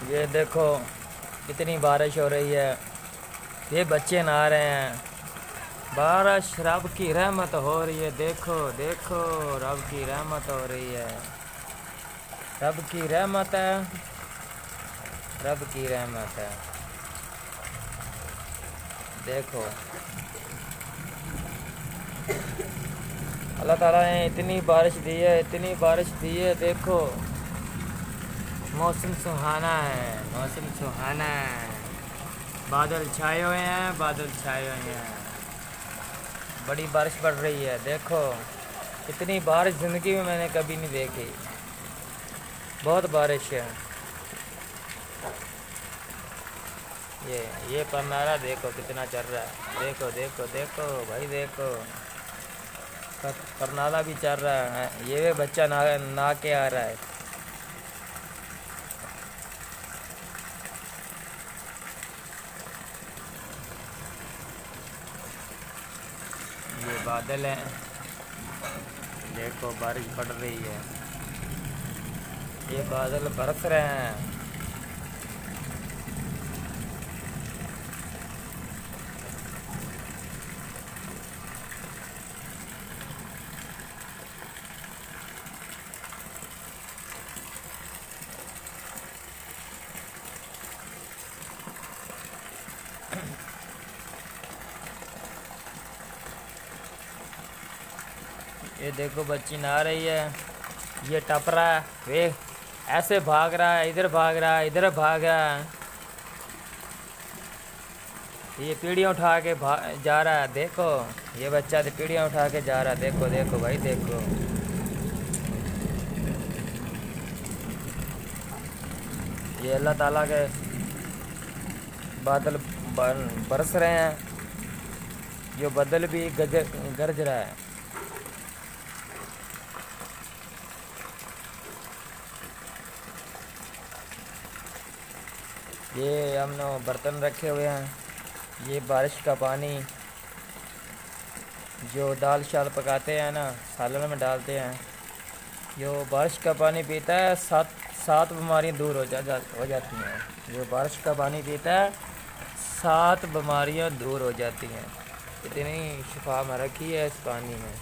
ये देखो कितनी बारिश हो रही है। ये बच्चे नहा रहे हैं। बारिश रब की रहमत हो रही है। देखो देखो, रब की रहमत हो रही है। रब की रहमत है। रब की रहमत है। देखो अल्लाह ताला ने इतनी बारिश दी है, इतनी बारिश दी है। देखो मौसम सुहाना है, मौसम सुहाना है। बादल छाए हुए हैं, बादल छाए हुए हैं। बड़ी बारिश पड़ रही है। देखो इतनी बारिश ज़िंदगी में मैंने कभी नहीं देखी। बहुत बारिश है। ये परनारा देखो कितना चल रहा है। देखो देखो देखो भाई, देखो परनाला भी चल रहा है। ये भी बच्चा ना के आ रहा है। ये बादल है। देखो बारिश पड़ रही है। ये बादल बरस रहे हैं। ये देखो बच्ची नहा रही है। ये टप रहा है। वे ऐसे भाग रहा है, इधर भाग रहा है, इधर भाग रहा है। ये पीढ़ियाँ उठा के जा रहा है। देखो ये बच्चा तो पीढ़ियाँ उठा के जा रहा है। देखो देखो भाई, देखो ये अल्लाह ताला के बादल बरस रहे हैं। ये बादल भी गरज रहा है। ये हमने बर्तन रखे हुए हैं। ये बारिश का पानी जो दाल शाल पकाते हैं ना, सालन में डालते हैं। जो बारिश का पानी पीता है, सात बीमारियाँ दूर हो जाती हैं। जो बारिश का पानी पीता है, 7 बीमारियाँ दूर हो जाती हैं। इतनी शिफा में रखी है इस पानी में।